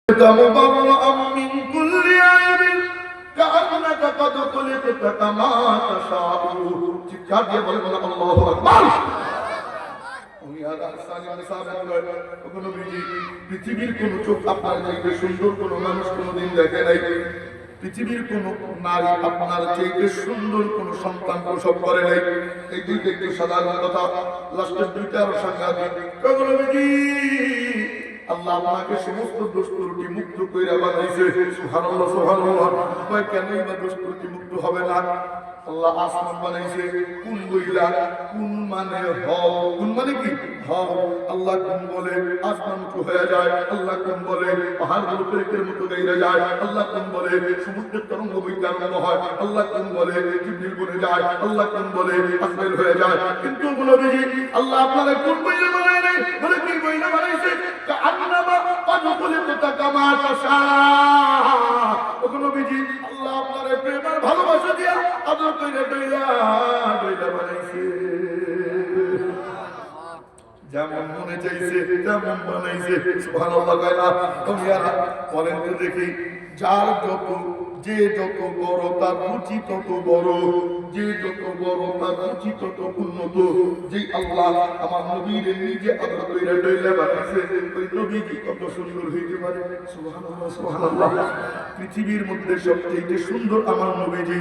مبرأ من كل عيب كأنك قد خلقت كما تشاء চিৎকার দিয়ে বলবেন আল্লাহু আকবার। পৃথিবীর কোন চোখ আপনার চাইতে সুন্দর কোন মানুষ কোনদিন দেখে নাই। পৃথিবীর কোন নারী আপনার চাইতে সুন্দর কোন সন্তান প্রসব করে নাই। এই দুইটা একটু সাধারণ কথা, লাস্টের দুইটা আরো সাংঘাতিক। আল্লাহ আপনাকে সমস্ত দোষ ত্রুটি মুক্ত কইরা বানাইছে। সুবহানাল্লাহ সুবহানাল্লাহ। কয় কেনই বা দোষ ত্রুটি মুক্ত হবে না? আল্লাহ আসমান বানাইছে কোন বইলা, কোন মানে হও, কোন মানে কি হও। আল্লাহ কোন বলে আসমান উঁচু হয়ে যায়, আল্লাহ কোন বলে পাহাড়গুলো পেরেকের মতো গাইরা যায়, আল্লাহ কোন বলে সমুদ্রের তরঙ্গ বৈজ্ঞানিক হয়, আল্লাহ কোন বলে জিবরিল বনে যায়, আল্লাহ কোন বলে আসমাইল হয়ে যায়। কিন্তু নবীজি আল্লাহ আপনারা কোন বইলা বানায় নাই, বলে কি বইলা বানাইছে? কাআন্নামা ক্বাদ খুলিকতা কামা তাশা। ও নবীজি আল্লাহ আপনারা প্রেম আর ভালোবাসা দিয়া আদর কইরা দইলা বানাইছে। যেমন মনে চাইছে তেমন বানাইছে। সুবহানাল্লাহ। বলেন তো দেখি, যার যত, যে যত বড় তার রুচি তত বড়, যে যত বড় তার রুচি তত উন্নত। যে আল্লাহ আমার নবীর নিজে আদর কইরা দইলা বানাইছে, ওই নবী কি কত সুন্দর হইতে পারে। সুবহানাল্লাহ সুবহানাল্লাহ। পৃথিবীর মধ্যে সবচেয়ে সুন্দর আমার নবীজি।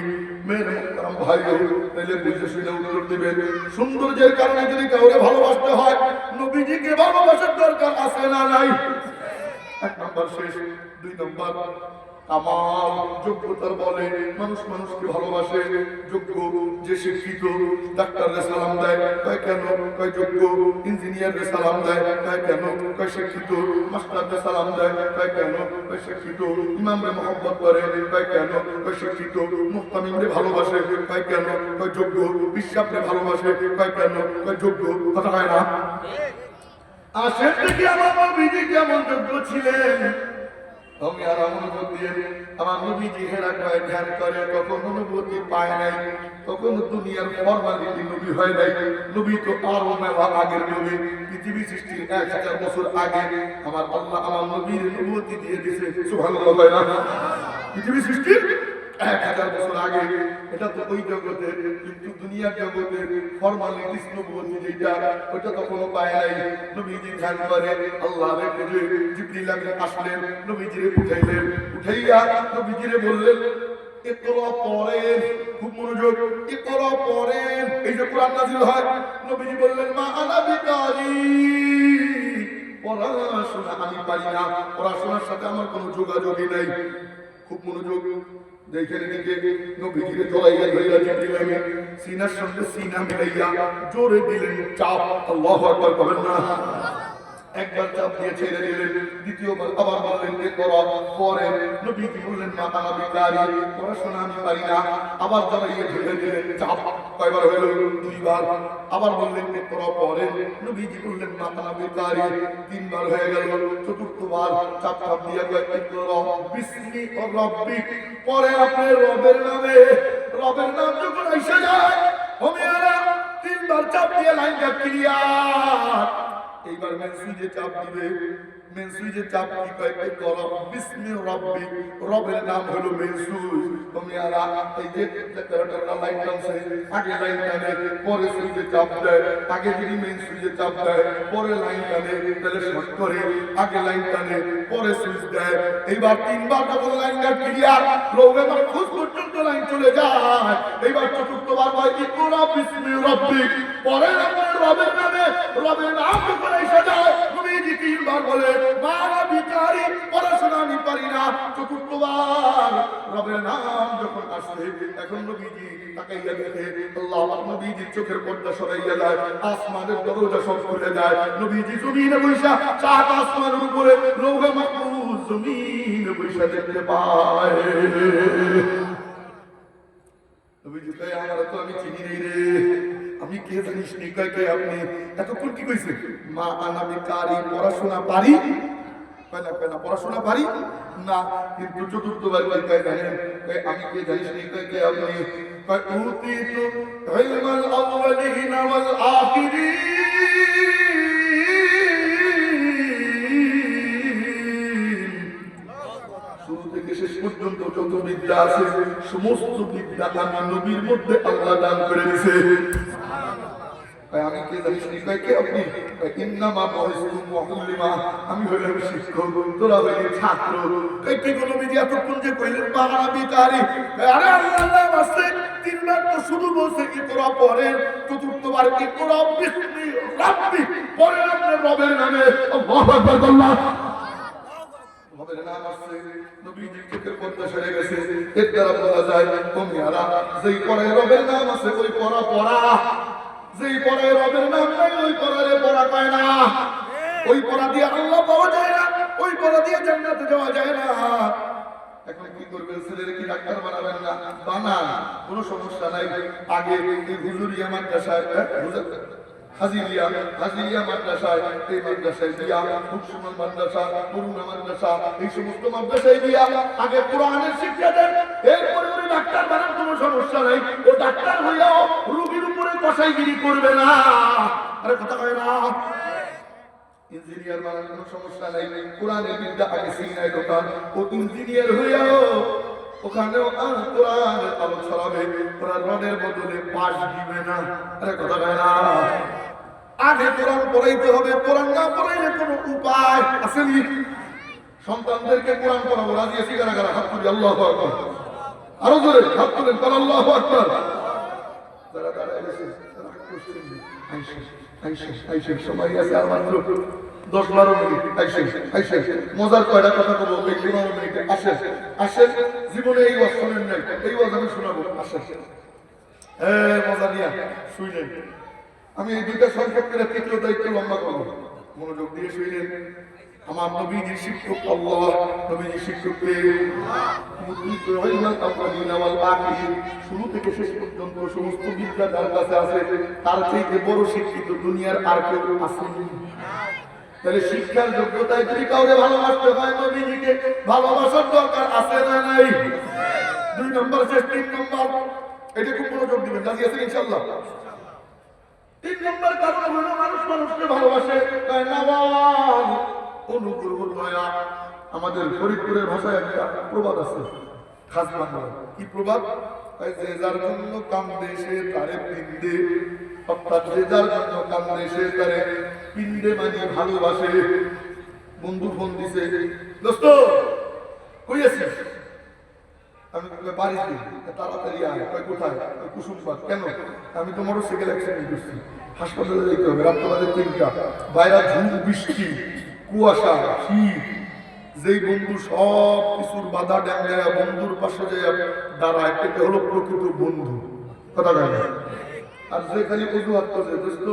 মেরে মুহতারাম ভাইও তাহলে বুঝে শুনে উত্তর দিবেন, সৌন্দর্যের কারণে যদি কাউকে ভালোবাসতে হয়, নবীজিকে ভালোবাসার দরকার আছে না নাই? এক নম্বর শেষ। দুই নম্বর, আমার যোগ্যতার বলে মানুষ মানুষকে ভালোবাসে। যোগ্য যে শিক্ষিত, ডাক্তাররে সালাম দেয়, কয় কেন? কয় যোগ্য। ইঞ্জিনিয়াররে সালাম দেয়, কয় কেন? কয় শিক্ষিত। মাস্টাররে সালাম দেয়, কয় কেন? কয় শিক্ষিত। ইমামরে মহব্বত করে, কয় কেন? কয় শিক্ষিত। মুহতামিমরে ভালোবাসে, কয় কেন? কয় যোগ্য। বিশ্বাসরে ভালোবাসে, কয় কেন? কয় যোগ্য। কথা হয় না? আসেন দেখি আমার নবীজি কেমন যোগ্য ছিলেন। আমি আর মনোযোগ দিয়ে আমার নবীজি হেরাকায় ধ্যান করে, কখন অনুভূতি পায় নাই, কখন দুনিয়ার ফরমালিটি নবী হয় নাই। নবী তো আরো মেলা আগের নবী। পৃথিবী সৃষ্টির 1000 বছর আগে আমার আল্লাহ আমার নবীর অনুভূতি দিয়ে দিয়েছে। সুবহানাল্লাহ। পৃথিবী সৃষ্টির 1000 বছর আগে। এটা তো ওই জগতে, কিন্তু দুনিয়ার জগতে ফরমালিটিস নবুয়ত যেটা, ওটা তো কোনো পায় নাই। নবীজি ধ্যান করে আল্লাহরে খুঁজে, জিবরিল আমিন আসলেন, নবীজিরে উঠাইলেন, উঠাইয়া নবীজিরে বললেন ইকরা পড়েন। খুব মনোযোগ, ইকরা পড়েন। এই যে কোরআন নাযিল হয়, নবীজি বললেন মা আনা বিকারি, পড়াশোনা আমি পারি না, পড়াশোনার সাথে আমার কোনো যোগাযোগই নাই। খুব মনোযোগ। দেখেন এদিকে নবীজিরে জড়াইয়া ধইরা জিবরিল আমিন সিনার সঙ্গে সিনা মিলাইয়া জোরে দিলেন চাপ। আল্লাহু আকবার বলেন না? একবার চাপ দিয়ে ছেড়ে দিলেন, দ্বিতীয়বার আবার বললেন ইকরা পড়েন। নবীজি বললেন মা আনা বিকারি, পড়াশোনা আমি পারি না। আবার জড়াইয়া ধরে দিলেন চাপ। কয়বার হলো? দুইবার। আবার বললেন ইকরা পড়েন। নবীজি বললেন মা আনা বিকারি, তিনবার হয়ে গেল। চতুর্থবার চাপ চাপ দিয়ে ইকরা বিসমি রাব্বিক, পরে আপনার রবের নামে। রবের নাম যখন এসে যায়, হোমিয়ারা তিনবার চাপ দিয়ে লাইনটা ক্লিয়ার। এইবার মেন সুইচে চাপ দিবে। মেন সুইচে চাপ কি কয়? ইকরা বিসমি রাব্বিক, রবের নাম হলো মেন সুইচ। হোমিয়ারা এই যে তেরোটা লাইন আছে, আগে লাইন টানে, পরে সুইচে চাপ দেয়। আগে যদি মেন সুইচে চাপ দেয়, পরে লাইন টানে, তাহলে শর্ট করে আগে লাইন টানে, পরে সুইচ দেয়। এইবার তিনবার যখন লাইনটা ক্লিয়ার, লোকে মাহফুজ পর্যন্ত লাইন চলে যায়। এইবার চতুর্থবার হয় ইকরা বিসমি রাব্বিক, পরে আপনার রবের নামে। রবের নাম যখন এসে যায়, নবীজি তিনবার বলে মা আনা বিকারি, পড়াশোনা আমি পারি না। চতুর্থবার রবের নাম যখন আসে, এখন নবীজি তাকাইয়া দেখে আল্লাহ নবীজির চোখের পর্দা সরাইয়া যায়, আসমানের দরজা সব খুলে যায়। নবীজি জমিনে বৈশা চাঁদ আসমানের উপরে, লৌহে মাহফুজ জমিনে বৈশা দেখতে পায়। নবীজি কয় আমার তো আমি চিনি নেই রে, আমি কে জানিস নি? কয় কে আপনি? এতক্ষণ কি কইছে? মা আনা বিকারি, পড়াশোনা পারি। কয় না পড়াশোনা পারি না। কিন্তু চতুর্থবার কয় জানেন? আমি কে জানিস নি? কয় কে আপনি? কয় উতিতু ইলমাল আউয়ালিন ওয়াল আখিরিন শুরু থেকে শেষ পর্যন্ত যত বিদ্যা আছে সমস্ত বিদ্যা আমি নবীর মধ্যে আল্লাহ দান করে দিয়েছে। আমি কে জানিস নি? কে আপনি? ইন্নামা বুইস্তু মুআল্লিমা, আমি হইলাম শিক্ষক, তোরা হইলি ছাত্র। কি কোনো বিধি এতক্ষণ যে কইলেন বাংলা বিকারি, আরে আল্লাহ আছে তিনবার তো শুধু বলছে কি তোরা পড়েন, চতুর্থবার কি তোরা বিসমি রাব্বি পড়েন আপনার রবের নামে। আল্লাহু আকবার। আল্লাহ রবের নাম আছে, নবীজির চোখের পর্দা সরে গেছে। এর দ্বারা বলা যায় তোমরা যেই পড়ে রবের নাম আছে ওই পড়া পড়া, যেই পড়ে রবের নাম নাই ওই পড়ারে পড়া পায় না। ওই পড়া দিয়ে আল্লাহ পাওয়া যায় না, ওই পড়া দিয়ে জান্নাতে যাওয়া যায় না। এখন কি করবেন? ছেলের কি ডাক্তার বানাবেন না? বানান, কোনো সমস্যা নাই। আগে এই হুজুরিয়া মাদ্রাসায় হাজিরিয়া মাদ্রাসায়, এই মাদ্রাসায় দিয়া মুকসুমান মাদ্রাসা, করুণা মাদ্রাসা, এই সমস্ত মাদ্রাসায় দিয়া আগে কোরআনের শিক্ষা দেন, এরপরে উনি ডাক্তার বানান, কোনো সমস্যা নাই। ও ডাক্তার হইয়াও রোগীর উপরে কসাইগিরি করবে না। আরে কথা কয় না? ইঞ্জিনিয়ার বানার কোনো সমস্যা নাই। কোরআনের বিদ্যা আগে সিনায় ঢোকান, ও ইঞ্জিনিয়ার হইয়াও ওখানেও কোরআনের আলো ছড়াবে। ওরা রডের বদলে পাশ দিবে না। আরে কথা কয় না? আগে কোরআন পড়াইতে হবে, কোরআন না পড়াইলে কোনো উপায় আসেনি। সন্তানদেরকে কোরআন পড়াবো, রাজি আছি কারা কারা? হাত তুলি, আল্লাহু আকবার। আরো জোরে হাত তুলেন, আল্লাহু আকবার। যারা দাঁড়ায় গেছে তারা কোশ্চেন আইসেন, সময় আছে আর মাত্র 10-12 মিনিট। আইসেন মজার কয়টা কথা বলবো, এই 15 মিনিটে আসেন। জীবনে এই ওয়াজ শোনেন নাই, এই ওয়াজ আমি শোনাবো। আসেন, মজা নিয়ে শুনলেন। আমি এই দুইটা সংক্ষেপ করে তৃতীয় দায়িত্ব লম্বা করবো, মনোযোগ দিয়ে শুনলেন। আমার নবীজির শিক্ষক আল্লাহ, নবীজির শিক্ষক শুরু থেকে শেষ পর্যন্ত সমস্ত বিদ্যা যার কাছে আছে তার থেকে বড় শিক্ষিত দুনিয়ার আর কেউ আসেনি। তাহলে শিক্ষার যোগ্যতায় যদি কাউরে ভালোবাসতে হয়, নবীজিকে ভালোবাসার দরকার আছে না নাই? 2 নম্বর শেষ, 3 নম্বর, এটা খুব মনোযোগ দিবেন, রাজি আছেন ইনশাআল্লাহ? 3 নম্বর কারণ হলো মানুষ মানুষকে ভালোবাসে, তাই না? অনুগ্রহ দয়া। আমাদের ফরিদপুরের ভাষায় একটা প্রবাদ আছে, খাস বাংলা। কি প্রবাদ? যে যার জন্য কান্দে সে তারে পিন্দে, অর্থাৎ যে যার জন্য কান্দে সে তারে পিন্দে, মানে ভালোবাসে। বন্ধু ফোন দিছে, দোস্ত কই আছিস? আমি বাড়িতে। তাড়াতাড়ি আয়। কোথায়? কুসুমবাগ। কেন? আমি তো মোটরসাইকেল অ্যাক্সিডেন্ট করছি, হাসপাতালে যেতে হবে। রাত বাজে 3টা, বাইরে ঝুম বৃষ্টি, কুয়াশা, শীত। যেই বন্ধু সব কিছুর বাধা ডাঙ্গায় বন্ধুর পাশে যে দাঁড়ায়, এটা হলো প্রকৃত বন্ধু। কথা বলে। আর যে খালি অজুহাত করছে, দোস্ত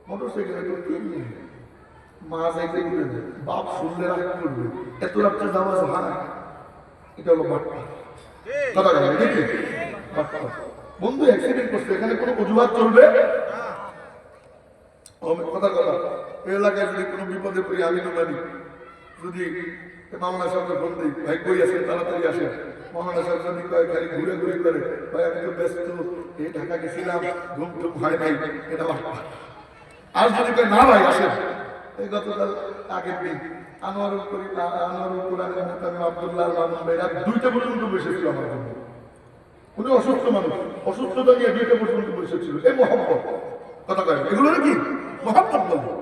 মোটরসাইকেলে তো কি মা যাইতে দিবে, বাপ শুনলে রাগ করবে, এত রাত্রে যাওয়া যায়, এটা হলো বাট্টা। কথা বলে দেখি, বন্ধু অ্যাক্সিডেন্ট করছে, এখানে কোনো অজুহাত চলবে? কথার কথা, এই এলাকায় যদি কোনো বিপদে পড়ি আমি তো জানি, যদি মামলা সাহেবকে ফোন দিই, ভাই কই আছেন, তাড়াতাড়ি আসেন। মামলা সাহেব যদি কয় খালি ঘুরে ঘুরে করে, ভাই আমি তো ব্যস্ত, এই ঢাকা গেছিলাম, ঘুম টুম হয় নাই, এটা বাট্টা। আর যদি কয় না ভাই আসেন, এই গতকাল আগের দিন আনোয়ারুল কোরআনের মুহতামিম আব্দুল্লাহ মামুন ভাইরা 2টা পর্যন্ত বসেছিল আমার জন্য। উনি অসুস্থ মানুষ, অসুস্থতা নিয়ে 2টা পর্যন্ত বসেছিল। এই মহব্বত। কথা কয় এগুলো কি মহব্বত বলবো?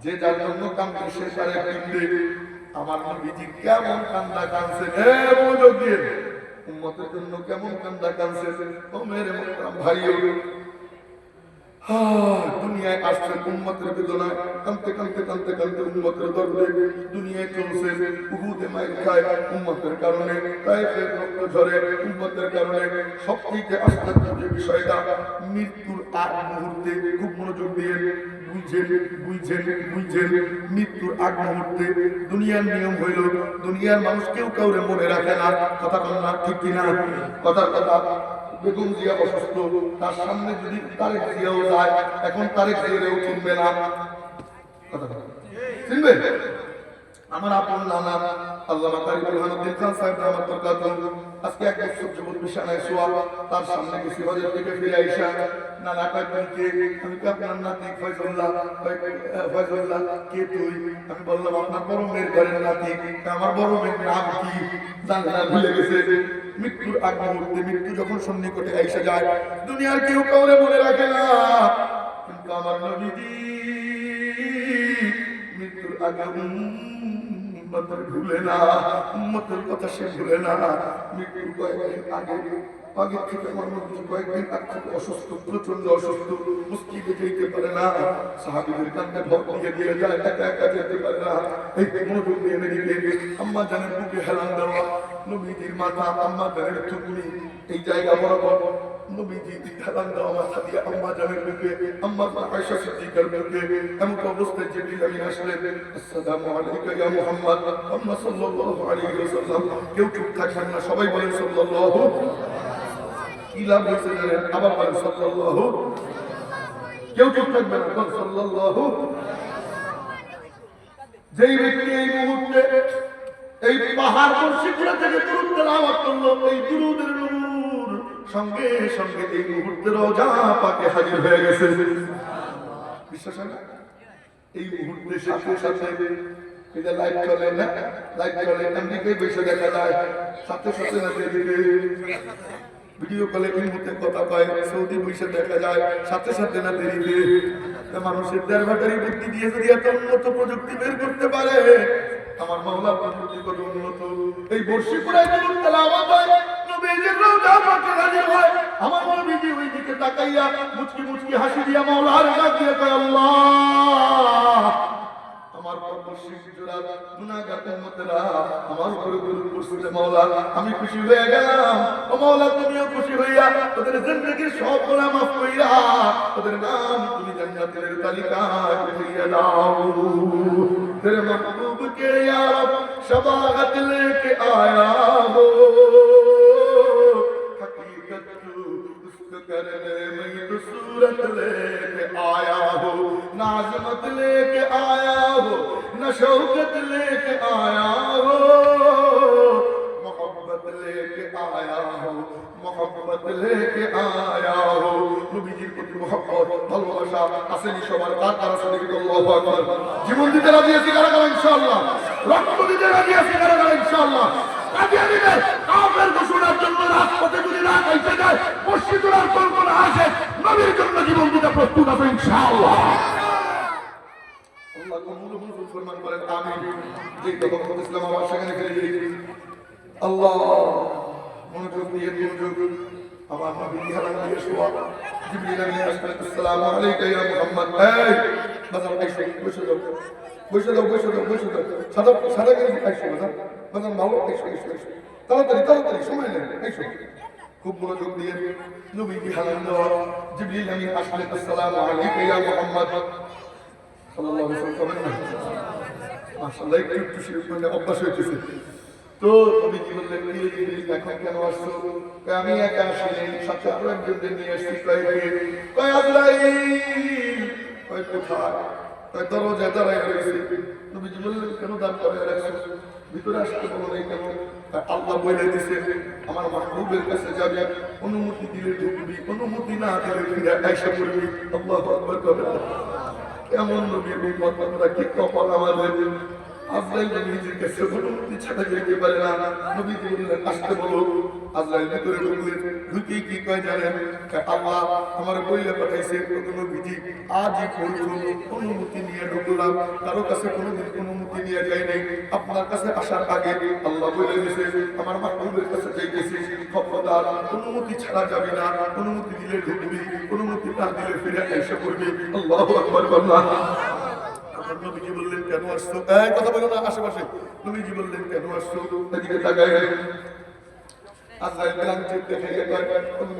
যে যার জন্য কান্দে সে তারে পিন্দে। আমার নবীজি কেমন কান্দা কাঁদছেন, মনোযোগ দিয়ে। উম্মতের জন্য কেমন কান্দা কাঁদছেন। ও মেরে ভাইও, দুনিয়ায় আসছেন উম্মতের বেদনায়, কাঁদতে কাঁদতে কাঁদতে কাঁদতে উম্মতের দরদে দুনিয়ায় চলছে। উহুদে মাইর খায় উম্মতের কারণে, তায়েফের রক্ত ঝরে উম্মতের কারণে। সবথেকে আশ্চর্য যে বিষয়টা, মৃত্যুর আগ মুহূর্তে, খুব মনোযোগ দিয়ে বুঝছেন, মৃত্যুর আগ মুহূর্তে দুনিয়ার নিয়ম হইল, দুনিয়ার মানুষ কেউ কাউরে মনে রাখে না। কথা বল না, ঠিক কিনা? কথার কথা। বেগম জিয়া অসুস্থ, তার সামনে যদি তারেক জিয়াও যায়, এখন তারেক জিয়াও চিনবে না। কথা চিনবে? আমার আপন নানা আল্লামা কারি বুরহানুদ্দিন খান সাহেব রহমত বরকাতুহু আজকে এক বছর যুবক বিছানায় শোয়া, তার সামনে গেছি হজরত থেকে ফিরে আইসা নানা কয়েকজনকে আমি কি আপনার নাতি ফয়জুল্লাহ ফয়জুল্লাহ কে তুই? আমি বললাম আপনার বড় মেয়ের ঘরের নাতি। আমার বড় মেয়ের নাম কি জানে না, ভুলে গেছে। মৃত্যুর আগ মুহূর্তে মৃত্যু যখন সন্নিকটে আইসা যায়, দুনিয়ার কেউ কাউরে মনে রাখে না, কিন্তু আমার নবীজি মৃত্যুর আগে উম্মতের ভুলে না, উম্মতের কথা সে ভুলে না। মৃত্যুর কয়েকদিন আগে থেকে আমার নবী কয়েকদিন আগ থেকে অসুস্থ, প্রচন্ড অসুস্থ, মসজিদে যেতে পারে না, সাহাবীদের কান্দে ভর দিয়ে যায়, একা একা যেতে পারে না। এই মনোযোগ দিয়ে মেরে আম্মা জানের বুকে হেলান দেওয়া, নবীজির মাথা আম্মা জানের থুতনি এই জায়গা বরাবর নবীজি হেলান দেওয়া মাথা দিয়ে আম্মা জানের বুকে, আম্মা আয়েশা সিদ্দিকার বুকে। এমন অবস্থায় জিবরিল আমিন আসলেন, আসসালামু আলাইকা ইয়া মুহাম্মদ, আম্মা সাল্লাল্লাহু আলাইহি ওয়াসাল্লাম। কেউ চুপ থাকবেন না, সবাই বলেন সাল্লাল্লাহু। কি লাভ হয়েছে জানেন? আবার বলেন সাল্লাল্লাহু। কেউ চুপ থাকবে না, বলেন সাল্লাল্লাহু। যেই ব্যক্তি এই মুহূর্তে এই পাহাড় মুর্শিদপুরা থেকে দুরূদ তেলাওয়াত করলো, এই দুরূদের নূর সঙ্গে সঙ্গে এই মুহূর্তে রওজা পাকে হাজির হয়ে গেছে। বিশ্বাস হয় না? এই মুহূর্তে সাথে সাথে এই যে লাইট চলে না, লাইট চলে এমনিতেই বসে দেখা যায়, সাথে সাথে না ভিডিও কলে এই মুহূর্তে কথা কয়, সৌদি বসে দেখা যায়, সাথে সাথে না দেরিতে। মানুষের দেড় ব্যাটারি বুদ্ধি দিয়ে যদি এত উন্নত প্রযুক্তি বের করতে পারে, আমার মাওলার প্রযুক্তি কত উন্নত। এই বর্ষিপুরায় যখন তেলাওয়াত হয়, নবীজির রওজা পাকে হাজির হয়, আমার নবীজি ওই দিকে তাকাইয়া মুচকি মুচকি হাসি দিয়া মাওলার ডাক দিয়ে কয়, আল্লাহ আমার পরবর্তী জোড়া গুনাহগার উম্মতেরা আমার উপরে দরুদ পড়ছে মাওলা, আমি খুশি হয়ে গেলাম। ও মাওলা, তুমিও খুশি হইয়া ওদের জিন্দেগীর সব গুনাহ মাফ কইরা ওদের নাম তুমি জান্নাতের তালিকায় লিখিয়ে দাও। तेरे महबूब के यार शबागत लेके आया हो, हकीकत उसको करने में तो सूरत लेके आया हो, नाज़मत लेके आया हो, न शौकत लेके आया हो, मोहब्बत लेके आया हो, मोहब्बत लेके आया हो। নবীজির প্রতি মহব্বত ভালোবাসা আসেনি সবার? কার কার আছে দেখি আল্লাহু আকবার। জীবন দিতে রাজি আছি কারা কারা ইনশাআল্লাহ? রক্ত দিতে রাজি আছি কারা কারা ইনশাআল্লাহ? কাদিয়ানীদের কাফের ঘোষণার জন্য রাজপথে যদি না আইসা যায়, মসজিদুল আর কল্পনা আসে, নবীর জন্য জীবন দিতে প্রস্তুত আছে ইনশাআল্লাহ। আল্লাহ কবুল মঞ্জুর ফরমান করেন, আমিন। যে তখন ইসলাম আমার সেখানে ফিরে গিয়েছি। আল্লাহ মনোযোগ দিয়ে মনোযোগ। আমার নবী হারাম দিয়ে শোয়া, জিবরিল আমিন আসলেন, আসসালামু আলাইকা ইয়া মুহাম্মদ। এই বাজার আইসো, বসে দাও বসে দাও বসে দাও বসে দাও, সাদা সাদা করে আইসো বাজার বাজার ভালো আইসো আইসো আইসো, তাড়াতাড়ি তাড়াতাড়ি, সময় নেই, আইসো। খুব মনোযোগ দিয়ে নবীকে হারাম দেওয়া, জিবরিল আমিন আসলেন, আসসালামু আলাইকা ইয়া মুহাম্মদ সাল্লাল্লাহু আলাইহি ওয়াসাল্লাম। মাশাআল্লাহ, একটু একটু মানে অভ্যাস হয়েছে। তো নবী কি বললেন, এখন কেন আসছো? আমি একা আসিনি, সাথে আরো একজনকে নিয়ে আসছি। কয় আজরাইল, কয় কোথায়? কয় দরজায় দাঁড়ায় রয়েছে। নবীজি বললেন, কেন দাঁড় করে রাখছো? ভিতরে আসতে বলো নাই কেন? আল্লাহ বলে দিছে, আমার মাহবুবের কাছে যাবে, অনুমতি দিলে ঢুকবি, অনুমতি না দিলে ফিরে আয়েশা করবি। আল্লাহু আকবার করে। কেমন নবীর উম্মত আমরা, কি কপাল আমাদের। আজরাইল নবীজির কাছে অনুমতি ছাড়া যেতে পারে না। নবীজি বললেন, আসতে বলো। আজরাইল ভিতরে ঢুকলেন, ঢুকে কি কয় জানেন? আল্লাহ আমার বইলে পাঠাইছে, নবীজি আজই প্রথম অনুমতি নিয়ে ঢুকলাম, কারো কাছে কোনোদিন অনুমতি নিয়ে যাই নাই। আপনার কাছে আসার আগে আল্লাহ বলে দিয়েছে, আমার মাহবুবের কাছে যাইতেছি, খবরদার অনুমতি ছাড়া যাবি না, অনুমতি দিলে ঢুকবি, অনুমতি না দিলে ফিরে এসে করবি। আল্লাহু আকবার। আল্লাহ নবীজি বললেন, কেন আসছো? এই কথা বলো না আশেপাশে। নবীজি বললেন, কেন আসছো? এদিকে তাকায়। আজরাইল ক্লান্তি দেখে গেল,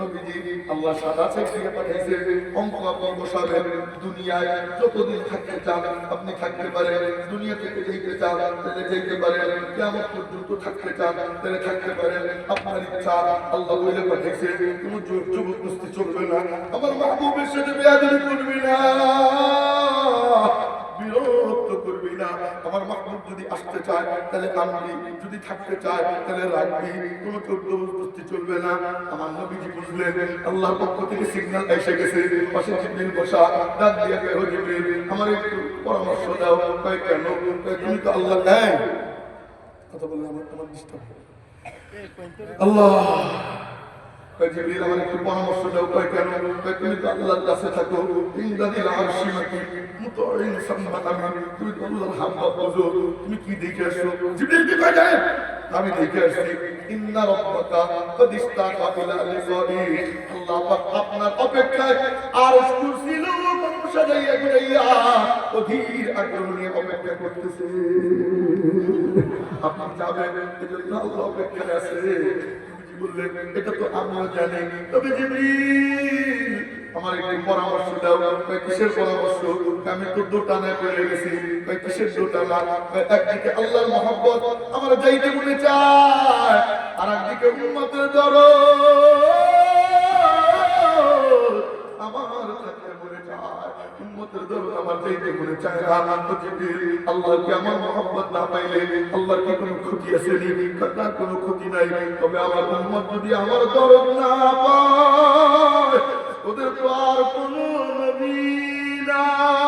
নবীজি আল্লাহ সাদা চেক দিয়ে পাঠাইছে, অঙ্ক আপনি বসাবেন। দুনিয়ায় যতদিন থাকতে চান আপনি থাকতে পারেন, দুনিয়া থেকে যেতে চান তাহলে যেতে পারেন, কিয়ামত পর্যন্ত থাকতে চান তাহলে থাকতে পারেন, আপনার ইচ্ছা। আল্লাহ বলে পাঠাইছে, কোনো জোর জবরদস্তি চলবে না, আমার মাহবুবের সাথে বেয়াদবি করবি না। বিরক্ত করবি না। আমার মাহবুব যদি আসতে চায় তাহলে আনবি, যদি থাকতে চায় তাহলে রাখবি, কোনো জবরদস্তি চলবে না। আমার নবীজি বুঝলেন আল্লাহর পক্ষ থেকে সিগন্যাল এসে গেছে। পাশে জিবরিল বসা, ডাক দিয়ে কয়, ও জিবরিল আমার একটু পরামর্শ দাও। কয় কেন? তুমি তো আল্লাহ দেয় কথা বললে আমার ডিস্টার্ব আল্লাহ। জিবরিল আমার একটু পরামর্শ দাও। কয় কেন? তুমি তো আল্লাহর কাছে থাকো, ইনদাদিল আরশি মাকি মুতাইন সাম্মা আমিন, তুমি তো আল্লাহর হাব্বা বুঝো। তুমি কি দেখে আসছো? জিবরিল কি কয় জানেন? আমি দেখে আসছি ইন্না রাব্বাকা কদ ইস্তাকা ইলা লিকাই, আল্লাহ পাক আপনার অপেক্ষায় আরশ কুরসি লোক সাজাইয়া গুজাইয়া অধীর আগ্রহ নিয়ে অপেক্ষা করতেছে। আপনি যাবেন এজন্য আল্লাহ অপেক্ষায় আছে। বললেন এটা তো আমিও জানি, তবে জিবরিল আমার একটু পরামর্শ দাও। কিসের পরামর্শ? আমি তো দোটানায় পড়ে গেছি। কিসের দোটানা? একদিকে আল্লাহর মহব্বত আমার যাইতে মনে চায়, আর একদিকে উম্মতের দরদ আমার থাকতে মনে চায়। উম্মতের দরদ আমার যাইতে মনে চায় না। আল্লাহর কি আমার মহব্বত না পাইলে আল্লাহর কি কোনো ক্ষতি আছে? না, কোনো ক্ষতি নাই। তবে আমার উম্মত যদি আমার দরদ না পায়, ওদের তো আর কোনো নবী নাই।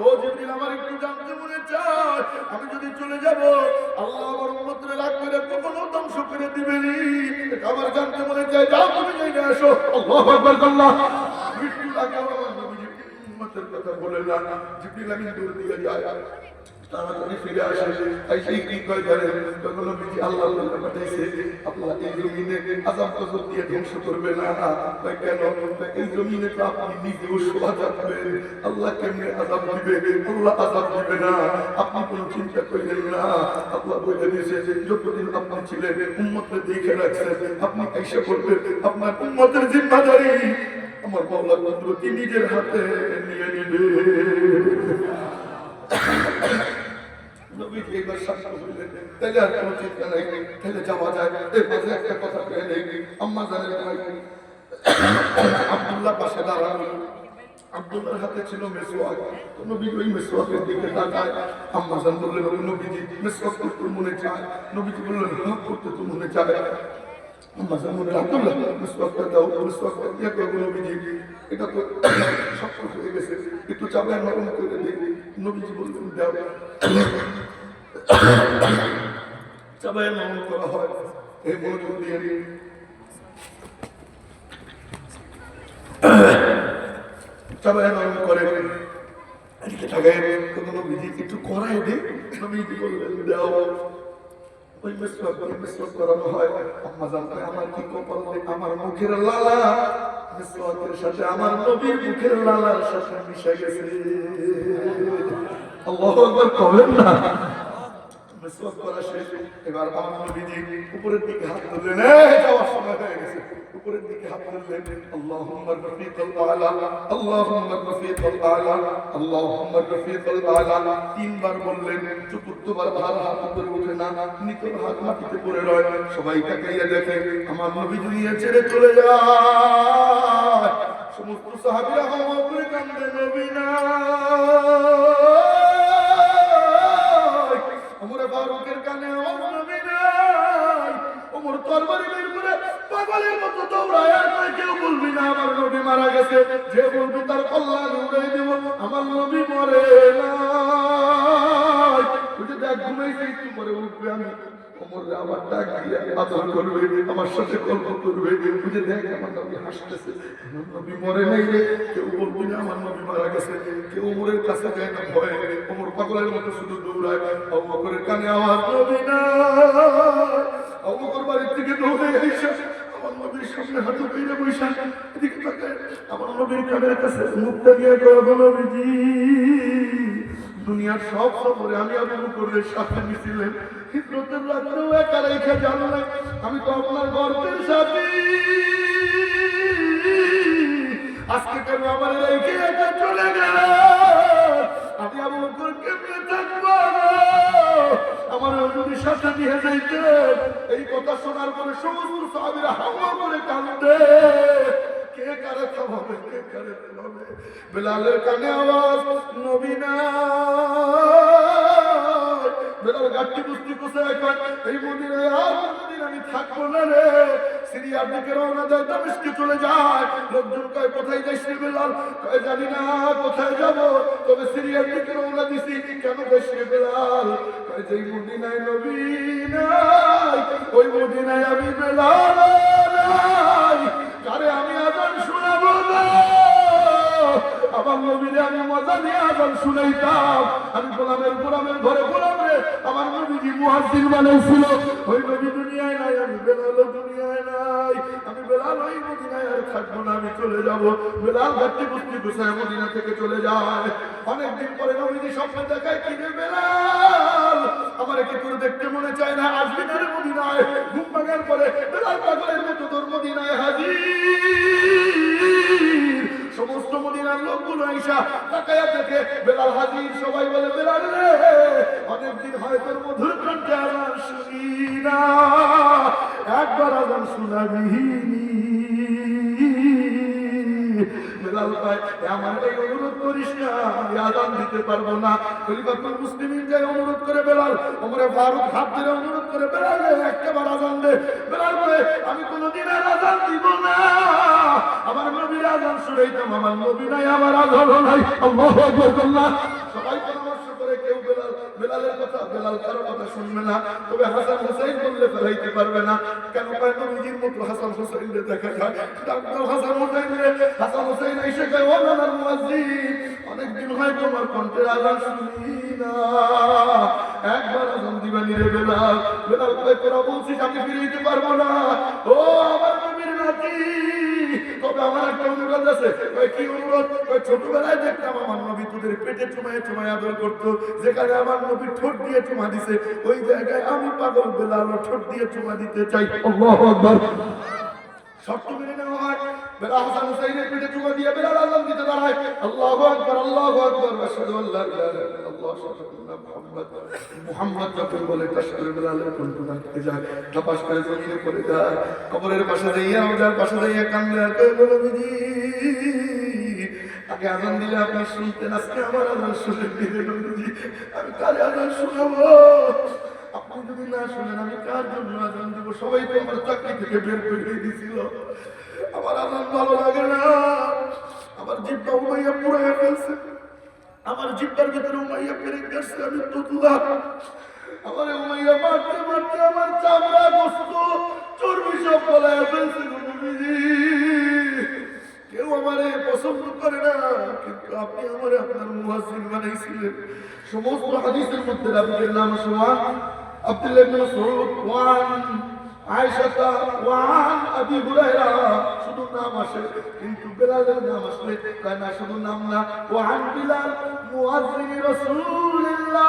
ও জিবরিল আমার একটু জানতে মনে চায়, আমি যদি চলে যাব আল্লাহ আমার উম্মতরে রাগ করে কখনো ধ্বংস করে দিবেনি। এটা আমার জানতে মনে চায়। যাও তুমি যাই না আসো। আল্লাহু আকবার। আল্লাহ মৃত্যু লাগে আমার নবী উম্মতের কথা বলে না। জিবরিল আমি দূর দিয়ে যায়, তাড়াতাড়ি ফিরে আসে। এই কি কয় জানেন? তখন নবীজি আল্লাহ পাঠাইছে আল্লাহ এই জমিনে আযাব গজব দিয়ে ধ্বংস করবে না। তাই কেন? এই জমিনে তো আপনি নিজেও শোভা যাবেন। আল্লাহ কেমনে আযাব দিবে? আল্লাহ আযাব দিবে না, আপনি কোনো চিন্তা করেন না। আল্লাহ বলে দিয়েছে যে যতদিন আপনি ছিলেন উম্মতকে দেখে রাখছেন, আপনি এসে করবেন আপনার উম্মতের জিম্মাদারি আমার মাওলা কুদরতি নিজের হাতে নিয়ে নিবে। নবীজি একবার শান্ত হইলেন, তাইলে আর কোনো চিন্তা নাই, তাইলে যাওয়া যায়। এর মাঝে একটা কথা কয়ে নেই, আম্মা জানেন ভাই আব্দুল্লাহ পাশে দাঁড়ানো, আব্দুল্লাহর হাতে ছিল মেসওয়াক। নবীজি ওই মেসওয়াকের দিকে তাকায়। আম্মা জান বললেন, নবীজি মেসওয়াক করতে মনে চায়। নবীজি বললেন, হ্যাঁ করতে তো মনে চায়। আম্মা জান বললেন, আব্দুল্লাহ মেসওয়াকটা দাও। মেসওয়াকটা দিয়ে করবো নবীজি, এটা তো শক্ত হয়ে গেছে, একটু চাবায় নরম করে দিই। নবীজি বললেন, দাও। চাবায় নরম করা হয়। এই মনোযোগ দিয়ে চাবায় নরম করে এদিকে টাকায় নবীজি একটু করাই দে। নবীজি বললেন, দাও। ওই মেসওয়াক করানো হয়। আম্মা জানতে আমার কি কপাল, আমার মুখের লালা মেসওয়াকের সাথে আমার নবীর মুখের লালার সাথে মিশে গেছে। আল্লাহু আকবার করেন না। মেসওয়াক করা শেষ। এবার আমার নবীজি উপরের দিকে হাত তুললেন। এই যাওয়ার সময় হয়ে গেছে। উপরের দিকে হাত তুললেন। আল্লাহুম্মা রফিকাল আলা, আল্লাহুম্মা রফিকাল আলা, আল্লাহুম্মা রফিকাল আলা তিনবার বললেন। চতুর্থবার ভার হাত উপরে ওঠে না, নিতর হাত মাটিতে পড়ে রয়। সবাই তাকাইয়া দেখে আমার নবী দুনিয়া ছেড়ে চলে যায়। সমস্ত সাহাবীরা হাওয়া করে কান্দে, নবী না। ওমর ফারুকের কানে আমার নবী নাই। ওমর তরবারি বের করে পাগলের মতো দৌড়ায়, আর কেউ বলবি না আমার নবী মারা গেছে। যে বলবি তার কল্যাণ উড়াই দেব, আমার নবী মরে নাই। বুঝে দেখ ঘুমাইছে, একটু পরে উঠবে। আমি ওমর আবার ডাক দিয়ে আদর করবে, আমার সাথে গল্প করবে। বুঝে দেখ আমার নবী হাসতেছে, আমার নবী মরে নাই রে। কেউ বলবি না আমার নবী মারা গেছে। কেউ ওমরের কাছে যায় না ভয়ে। ওমর পাগলের মতো শুধু দৌড়ায়। আবু বকরের কানে আওয়াজ, নবী নাই। আবু বকর বাড়ির থেকে দৌড়ে এসে আমার নবীর সামনে হাঁটু পেয়ে বসে এদিকে তাকায়। আমার নবীর কানের কাছে মুখটা দিয়ে কয়, নবীজি দুনিয়ার সব সফরে আমি আবু বকরের সাথে মিছিলেন, হিজরতের রাতেও একা রেখে জানলেন আমি তো আপনার গর্বের সাথী। আজকে কেন আমার রেখে একা চলে গেল? আমি আবু বকর কেমনে থাকবো? আমার নবীর সাথে নিয়ে যাইতেন। এই কথা শোনার পরে সমস্ত সাহাবীরা হাওয়া করে কান্দে। কে কারে থামাবে, কে কারে থামাবে? বেলালের কানে আওয়াজ, নবী নাই। বেলাল গাড়ি বুঝতে কোথায় কয়, এই মদিনায় আর কোনদিন আমি থাকবো না রে। সিরিয়ার দিকে রওনা দেয়, দামেস্কে চলে যায়। লোকজন কয় কোথায় যাইস রে বেলাল? কয় জানি না কোথায় যাব, তবে সিরিয়ার দিকে রওনা দিছি। কেন যাইস রে বেলাল? কয় যেই মদিনায় নবী নাই, ওই মদিনায় আমি বেলাল নাই। কারে আমি আজান শোনাবো না, আমার নবীরে আমি মজা নিয়ে আজান শুনাইতাম। আমি গোলামের ঘরে গোলাম রে, আমার নবীজি মুয়াজ্জিন বানাইছিল। ওই নবী দুনিয়ায় নাই, আমি বেলাল দুনিয়ায় নাই। আমি বেলাল ওই মদিনায় আর থাকবো না, আমি চলে যাব। বেলাল গাড়ি বুঝতে গুছায় মদিনা থেকে চলে যায়। অনেকদিন পরে নবীজি স্বপ্নে দেখায়, কি রে বেলাল, আমার কি তোর দেখতে মনে চায় না? আসবি না রে মদিনায়? ঘুম ভাঙার পরে বেলাল পাগলের মতো তোর মদিনায় হাজির। সমস্ত মদিনার লোকগুলো আইসা তাকায়া দেখে বেলাল হাজির। সবাই বলে, বেলাল রে, অনেকদিন হয় তোর মধুর কণ্ঠে আজান শুনি না, একবার আজান শোনাবি। বেলাল ভাই, আমার এই অনুরোধ করিস না, আমি আজান দিতে পারবো না। খলিফাতুল মুসলিমিন যাই অনুরোধ করে বেলাল, ওমরে ফারুক হাত ধরে অনুরোধ করে, বেলাল রে, একবার আজান দে। বেলাল বলে, আমি কোনোদিন আর আজান দিব না, আমার নবীর আজান শুনাইতাম। আমার নবী নাই, আমার আজান নাই। আল্লাহু আকবার। সবাই পরামর্শ করে, কেউ বেলালের কথা, বেলাল কারো কথা শুনবে না। তবে হাসান হুসাইন বললে ফেলাইতে পারবে না। কেন পায় নবীজির মতো হাসান হুসাইনকে দেখা যায়। ডাক্তার হাসান হুসাইন রে, হাসান হুসাইন এসে কয়, ও নানার মুয়াজ্জিন, অনেকদিন হয় তোমার কণ্ঠের আজান শুনি না, একবার আজান দিবানি রে বেলাল। বেলাল কয়, তোরা বলছিস আমি ফিরে দিতে পারবো না। ও আমার নবীর নাতি, তবে আমার একটা অনুরোধ আছে। কি অনুরোধ? ছোটবেলায় দেখতাম আমার নবী তোদের পেটে চুমায় চুমায় আদর করতো। যেখানে আমার নবী ঠোঁট দিয়ে চুমা দিছে, ওই জায়গায় আমি পাগল বেলাল ঠোঁট দিয়ে চুমা দিতে চাই। আল্লাহু আকবার। শর্ত মেনে নেওয়া হয়। বেলাল হাসান হুসাইনের পেটে চুমা দিয়ে বেলাল আযান দিতে দাঁড়ায়। আল্লাহু আকবার, আল্লাহু আকবার, আশহাদু আল্লা ইলাহা ইল্লাল্লাহ, আশহাদু আন্না মুহাম্মাদ যখন বলে তাশকুর বেলালের কণ্ঠ নাচতে যায়, কাপাস করে জমিনে পড়ে যায়। কবরের পাশে যাইয়া, রওজার পাশে যাইয়া কান্দে আর কয়, নবীজি আগে আজান দিলে আপনি শুনতেন, আজকে আমার আজান শুনে দিলেন। নবীজি, আমি কারে আজান শোনাবো? আপনি যদি না শুনেন আমি কার জন্য আজান দেব? সবাই তো আমার চাকরি থেকে বের করে দিয়েছিল। আমার আজান ভালো লাগে না, আমার জিহ্বা উমাইয়া পুরাইয়া ফেলছে, আমার জিহ্বার ভিতরে উমাইয়া পেরে গেছে। আমি তুতুলা, আমার উমাইয়া মারতে মারতে আমার চামড়া গোস্ত চর্বি সব গলায় ফেলছে। নবীজি, কেউ আমারে পছন্দ করে না, কিন্তু আপনি আমারে আপনার মুয়াজ্জিন বানাইছিলেন। সমস্ত হাদিসের মধ্যে নবীর নাম সমান। আব্দুল্লাহ ইবনে মাসউদ ওয়ান আয়েশা ওয়ান আবি হুরায়রা শুধু নাম আসে, কিন্তু বেলালের নাম আসলে কয় না, শুধু নাম না। ওয়ান বিলাল মুয়াজ্জিন রাসূলুল্লাহ,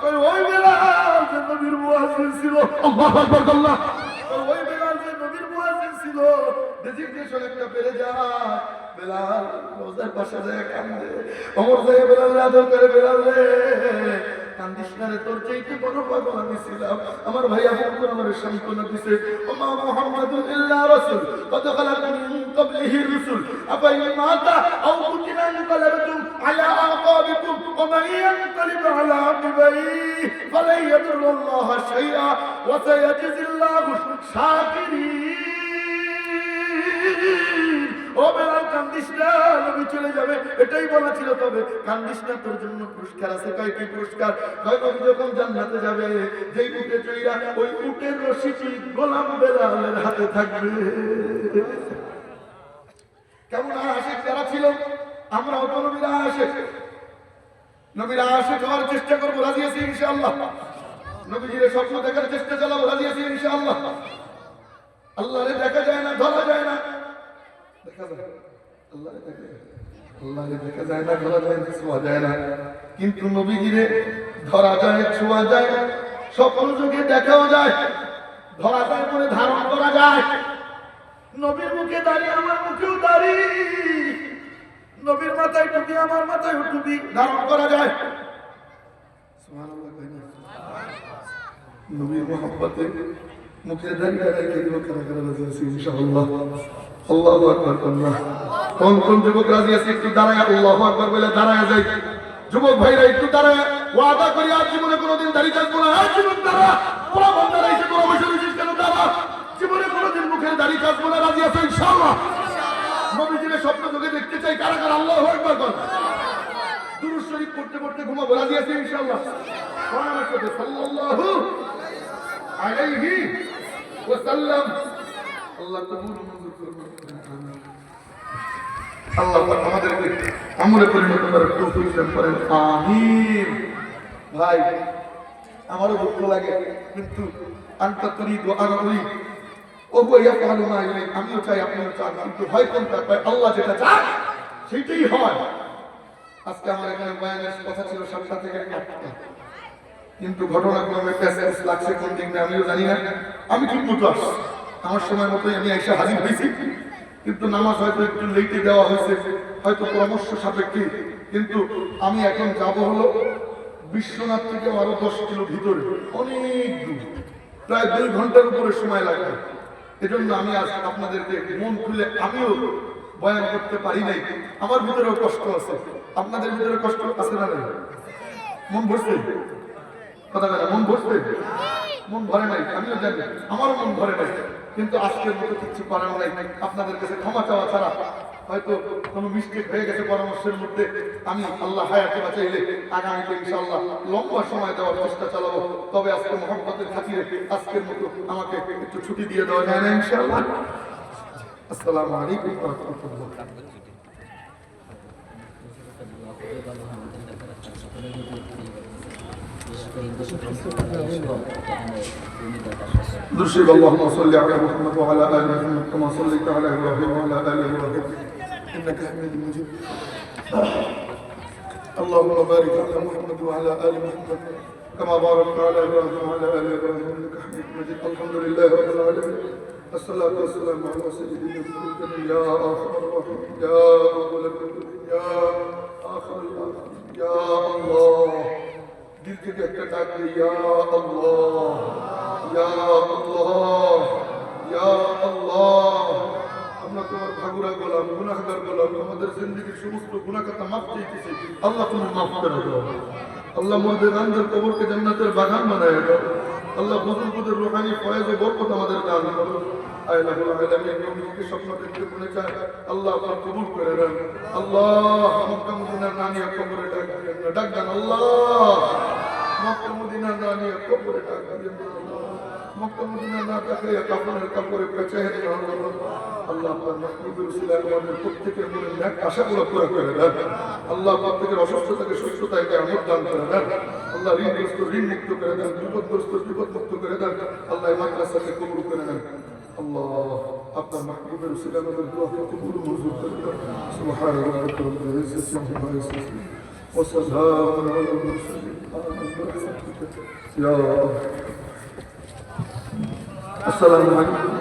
কয় ওই বেলাল যে নবীর মুয়াজ্জিন ছিল। আল্লাহু আকবার। আল্লাহ, ওই বেলাল যে নবীর মুয়াজ্জিন ছিল, ডেজিগনেশন একটা বেড়ে যায়। বেলাল রোজার পাশে যায় কান্দে, ওমর যায় বেলাল আদর করে, বেলাল রে কান্দিস না রে, তোর চাইতে বড় পাগল আমি ছিলাম। আমার ভাই আবু বকর আমারে সান্ত্বনা দিছে, ওমা মুহাম্মাদুন ইল্লা রাসূল কদ খালাত মিন ক্বাবলিহি রাসূল আফা ইন মাতা আও কুতিলা ইনকালাবতুম আলা আকাবিকুম ওয়া মান ইয়ানকালিব আলা আকিবাইহি ফালাই ইয়াদুরুল্লাহ শাইআ ওয়া সায়াজিজিল্লাহু শাকিরিন। ও বেলাল কান্দিস না, নবী চলে যাবে, এটাই বলা ছিল। তবে কান্দিস না, তোর জন্য পুরস্কার আছে। কয় কি পুরস্কার? কয় নবী যখন জান্নাতে যাবে, যেই উটে চইরা, ওই উটের রশিটি গোলাম বেলালের হাতে থাকবে। কেমন আশিক যারা ছিল, আমরা অত নবীরা আশিক, নবীরা আশিক হওয়ার চেষ্টা করবো, রাজি আছি ইনশাআল্লাহ। নবীজির স্বপ্ন দেখার চেষ্টা চালাবো, রাজি আছি ইনশাআল্লাহ। আল্লাহরে দেখা যায় না, ধরা যায় না, দেখা যায় আল্লাহরে দেখা যায় না, ধরা যায় না, ছোঁয়া যায় না, কিন্তু নবীজিরে ধরা যায়, ছোঁয়া যায়, স্বপ্ন যুগে দেখাও যায়, ধরা যায় বলে ধারণ করা যায়। নবীর মুখে দাঁড়িয়ে আমার মুখেও দাঁড়ি, নবীর মাথায় টুপি আমার মাথায় টুপি ধারণ করা যায়। সুবহানাল্লাহ। নবীর মহব্বতে মুখে দাঁড়িয়ে রেখে দিব কারা কারা রাজি আছে ইনশাআল্লাহ। আল্লাহু আকবার। আল্লাহ কোন কোন যুবক রাজি আছে একটু দাঁড়ায় আল্লাহু আকবার বলে দাঁড়ায় যাই। যুবক ভাইরা একটু দাঁড়ায় ওয়াদা করি আর জীবনে কোনোদিন দাঁড়িয়ে থাকবো না। আর জীবন দাঁড়া পুরো বন্ধ রয়েছে পুরো বসে রয়েছিস কেন দাঁড়া। জীবনে কোনোদিন মুখের দাঁড়িয়ে থাকবো না রাজি আছে ইনশাআল্লাহ। নবীজির স্বপ্ন তোকে দেখতে চাই কারা কারা আল্লাহু আকবার বল। দুরূদ শরীফ পড়তে পড়তে ঘুমাবো রাজি আছে ইনশাআল্লাহ। আমার সাথে সাল্লাল্লাহু আলাইহি ওয়াসাল্লাম। আল্লাহ কবুল মঞ্জুর করুন। আল্লাহ আমাদেরকে আমলে পরিণত করার তৌফিক দান করেন আমিন। ভাই আমারও দুঃখ লাগে কিন্তু আনতা তুরিদু আনা উরিদ ও হুয়া ইয়াফআলু মা ইউরিদ। আমিও চাই আপনিও চান কিন্তু হয় কোনটা আল্লাহ যেটা চায় সেটাই হয়। আজকে আমার এখানে বয়ানের কথা ছিল 7টা থেকে 8টা কিন্তু ঘটনাক্রমে প্যাসেজ লাগছে কোন দিন আমিও জানি না। আমি ঠিক মতো আসছি আমার সময় মতোই আমি এসে হাজির হয়েছি কিন্তু নামাজ হয়তো একটু লেটে দেওয়া হয়েছে হয়তো পরামর্শ সাপেক্ষে। কিন্তু আমি এখন যাব হলো বিশ্বনাথ থেকে আরো 10 কিলো ভিতরে অনেক দূর প্রায় 2 ঘন্টার উপরে সময় লাগবে। এজন্য আমি আজ আপনাদেরকে মন খুলে আমিও বয়ান করতে পারি নাই। আমার ভিতরেও কষ্ট আছে আপনাদের ভিতরে কষ্ট আছে না? মন ভরছে কথা কথা মন ভরছে মন ভরে নাই আমিও জানি আমারও মন ভরে নাই কিন্তু আজকের মতো কিছু করার নাই। আপনাদের কাছে ক্ষমা চাওয়া ছাড়া হয়তো কোনো মিস্টেক হয়ে গেছে পরামর্শের মধ্যে। আমি আল্লাহ হায়াতে বাঁচাইলে আগামীতে ইনশাআল্লাহ লম্বা সময় দেওয়ার চেষ্টা চালাবো। তবে আজকে মহব্বতের খাতিরে আজকের মতো আমাকে একটু ছুটি দিয়ে দেওয়া যায় না ইনশাআল্লাহ। আসসালামু আলাইকুম ওয়া রাহমাতুল্লাহ। درشد اللهم صل على محمد وعلى ال محمد كما صليت على ابراهيم وعلى ال ابراهيم انك حميد مجيد. اللهم بارك على محمد وعلى ال محمد كما باركت على ابراهيم وعلى ال ابراهيم انك حميد مجيد. الحمد لله رب العالمين الصلاه والسلام على سيدنا محمد يا ارحم الراحمين يا اول المؤمنين يا اخر الاخرين يا الله. दिल থেকে একটা ডাক দে ইয়া আল্লাহ ইয়া আল্লাহ ইয়া আল্লাহ। আমরা তোমার ভাগুরা গোলাম গুনাহগার গোলাম আমাদের জিন্দেগীর সমস্ত গুনাহ খাতা মাফ চাইতেছি আল্লাহ তুমি মাফ করে দাও। আল্লাহ আমাদের আন্দার কবরকে জান্নাতের বাগান বানায় দাও। আল্লাহ বুজুর্গদের রূহানি ফয়েজ ও বরকত আমাদের দান করো। আল্লাহুল আলামিন নবীকে স্বপ্ন দেখতে বলে চায় আল্লাহ আপনার কবুল করে নেন। আল্লাহ মক্কা মদিনার নানিয়া কবরে ডাক দেন আল্লাহ মক্কা মদিনার নানিয়া কবরে ডাক দেন মক্কা মদিনা না তাকাইয়া কাফনের কাপড়ে পেঁচায় দেন আল্লাহ আপনার মাহবুবের উসিলায় আমাদের প্রত্যেকের মনের নেক আশাগুলো পুরো করে দেন। আল্লাহ প্রত্যেকের অসুস্থতাকে সুস্থতায় নিয়ামত দান করে দেন। আল্লাহ ঋণগ্রস্ত ঋণ মুক্ত করে দেন বিপদগ্রস্ত বিপদ মুক্ত করে দেন। আল্লাহ মাদ্রাসাকে কবুল করে নেন। আল্লাহ আপনার মাহবুবের উসিলায় আমাদের দোয়াকে কবুল মঞ্জুর করে দেন। সুবহান রাব্বিকা রাব্বিল ইজ্জাতি আম্মা ইয়াসিফুন ওয়া সালামুন আলাল মুরসালিন ইয়া আসসালামু আলাইকুম।